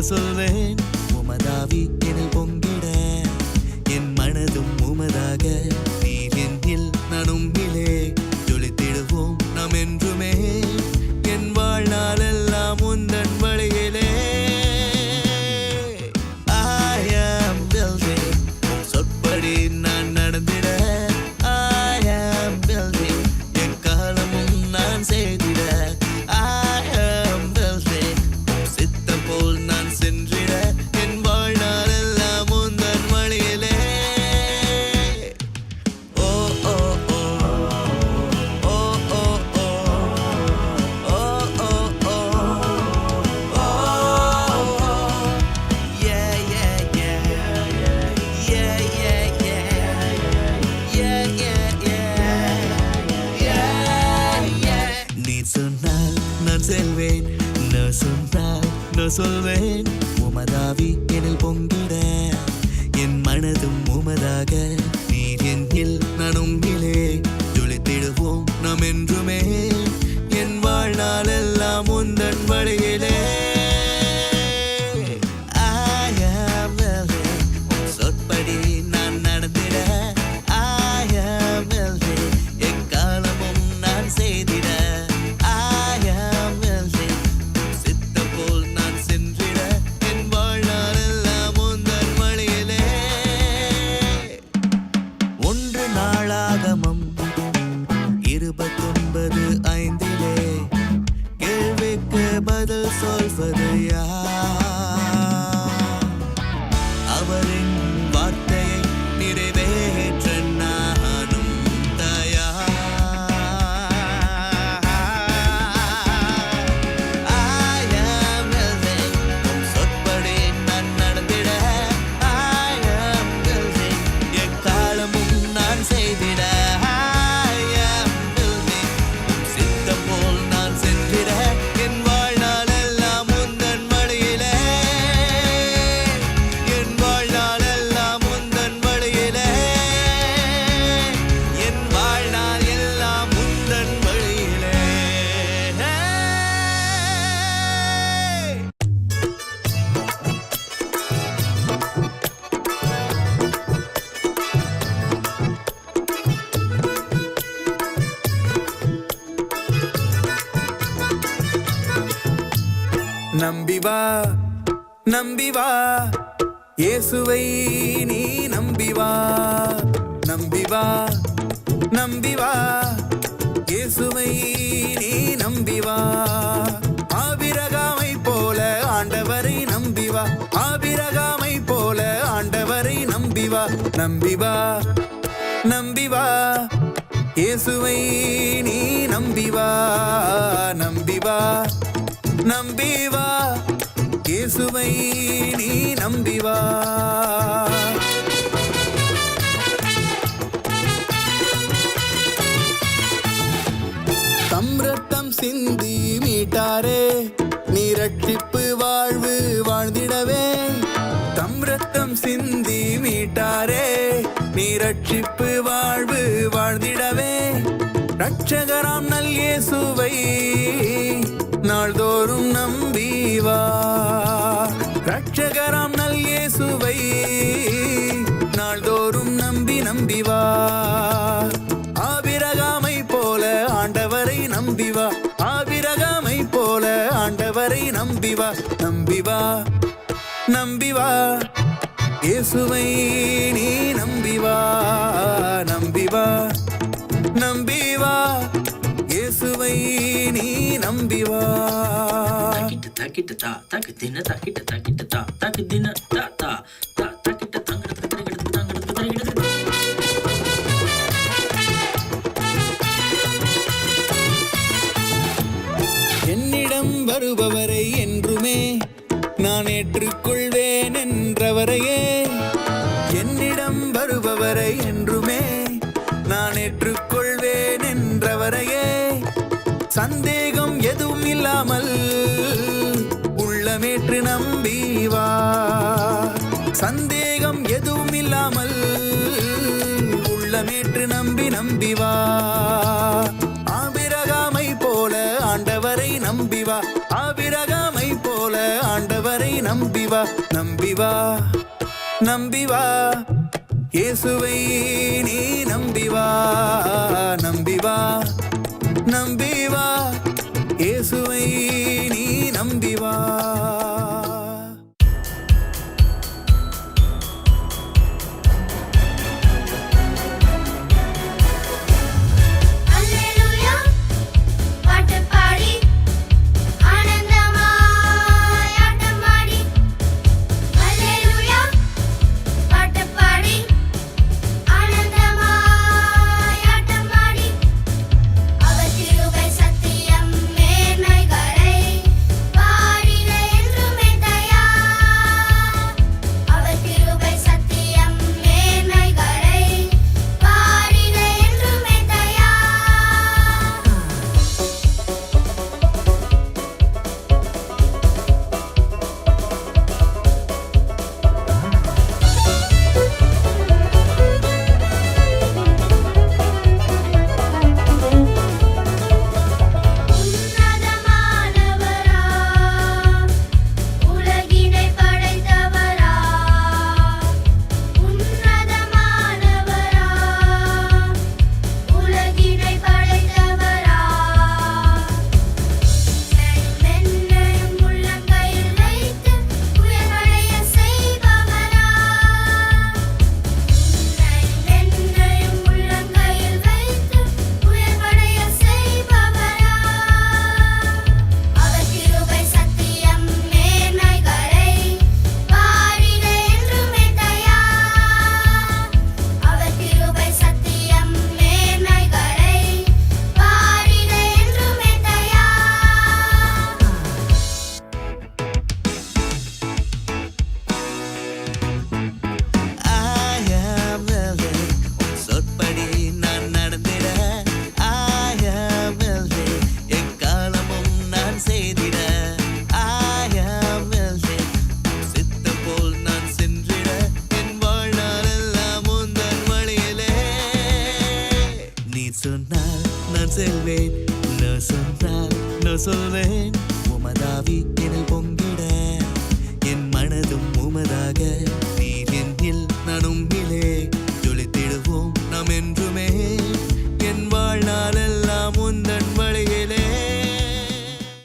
சொல்வேன் உமதாவி எனில் பொங்கிட என் மனதும் உமதாக நீர் என்னில் நானும் இலே ஜொலித்திடுவோம் நாம் என்றுமே என் வாழ்நாளெல்லாம் உந்தன் வழியிலே I am building சொற்படி நான் நடந்திட I am building என் காலமும் நான் செய்திட I am building சித்தம் போல் நான் சென்றிட என் வாழ்நாளெல்லாம் உந்தன் வழியிலே ஓ ஓ ஓ ஓ ஓ ஓ ஓ ஓ ஓ yeah yeah yeah yeah yeah yeah yeah yeah yeah நீ சொன்னால் நான் செல்வேன் நான் சொன்னால் நான் சொல்வேன் உமதாவி எனில் பொங்கிட என் மனதும் உமதாக நீர் என்னில் நானும் இலே ஜொலித்திடுவோம் நாம் என்றுமே என் வாழ்நாளெல்லாம் உந்தன் வழியிலே I am willing சொற்படி நான் நடந்திட I am willing எக்காலமும் நான் செய்திட I am willing சித்தம் போல் நான் சென்றிட என் வாழ்நாளெல்லாம் உந்தன் வழியிலே ஒன்று நாளாகமம் 29:5 கேள்விக்கு பதில் சொல்வது யார் அவரின் வார்த்தையை நிறைவேற்ற நானும் தயார் I am willing சொற்படி நான் நடந்திட I am willing எக்காலமும் நான் செய்திட I am willing சித்தம் போல் நான் சென்றிட என் வாழ்நாளெல்லாம் உந்தன் வழியிலே என் வாழ்நாளெல்லாம் உந்தன் வழியிலே என் வாழ்நாள் எல்லாம் உந்தன் வழியிலே நம்பி வா நம்பி வா இயேசுவை நீ நம்பி வா நம்பி வா நம்பி வா இயேசுவை நீ நம்பி வா ஆபிரகாமை போல ஆண்டவரை நம்பி வா ஆபிரகாமை போல ஆண்டவரை நம்பி வா நம்பி வா நம்பி வா இயேசுவை நீ நம்பி வா நம்பி வா நம்பி வா இயேசுவை நீ நம்பி வா தம் ரத்தம் சிந்தி மீட்டாரே நீ ரட்சிப்பு வாழ்வு வாழ்ந்திடவே தம் ரத்தம் சிந்தி மீட்டாரே நீ ரட்சிப்பு வாழ்வு வாழ்ந்திடவே ரட்சகராம் நல் இயேசுவை நாள்தோறும் நம்பி வா ரட்சகராம் நல் இயேசுவை நாள்தோறும் நம்பி வா ஆபிரகாமை போல ஆண்டவரை நம்பி வா ஆபிரகாமை போல ஆண்டவரை நம்பி வா நம்பி வா நம்பி வா இயேசுவை நீ நம்பி வா நம்பி வா நம்பி வா இயேசுவை நீ நம்பி வா தாக்கிட்ட தா தாக்கு தின தாக்கிட்ட தாக்கிட்ட தா தாக்கு தின தா தா தா தாக்கிட்ட தங்கடத்து தரகிடத்து தங்கடத்து தரகிடத்து என்னிடம் வருபவரை என்றுமே நான் ஏற்றுக்கொள்வேன் என்றவரையே என்னிடம் வருபவரை என்றுமே நான் ஏற்றுக்கொள்வேன் என்றவரையே சந்தேகம் எதுவும் இல்லாமல் உள்ளமேற்று நம்பி வா சந்தேகம் எதுவும் இல்லாமல் உள்ளமேற்று நம்பி வா ஆபிரகாமை போல ஆண்டவரை நம்பி வா ஆபிரகாமை போல ஆண்டவரை நம்பி நம்பி வா நம்பி வா இயேசுவை நீ நம்பி வா நம்பி வா நம்பி வா இயேசுவை நீ நம்பி வா அல்லேலூயா பாட்டு பாடி ஆனந்தமாய் ஆட்டமாடி அல்லேலூயா பாட்டு பாடி ஆனந்தமாய் ஆட்டமாடி அவர் கிருபை சத்தியம் மேன்மைகளை பாடிட என்றுமே தயா அவர் கிருபை சத்தியம் மேன்மைகளை பாடிட என்றுமே தயா உன்னதமானவரா உலகினை படைத்தவரா உன்னதமானவரா உலகினை படைத்தவரா என்னையும் உள்ளங்கையில் வைத்து உயர்வடைய செய்பவரா என்னையும் உள்ளங்கையில் வைத்து உயர்வடைய செய்பவரா அவர் கிருபை சத்தியம் மேன்மைகளை பாடிட என்றுமே தயா அவர் கிருபை சத்தியம் மேன்மைகளை பாடிட என்றுமே தயா I am willing. உன் சொற்படி நான் நடந்திட I am willing. எக்காலமும் நான் செய்திட I am willing. உன் சித்தம் போல் நான் சென்றிட என் வாழ்நாளெல்லாம் உந்தன் வழியிலே நீ சொன்னால் நான் செல்வேன் நான் சொன்னால் நான் சொல்வேன் உமதாவி எனில் பொங்கிட என் மனதும் உமதாக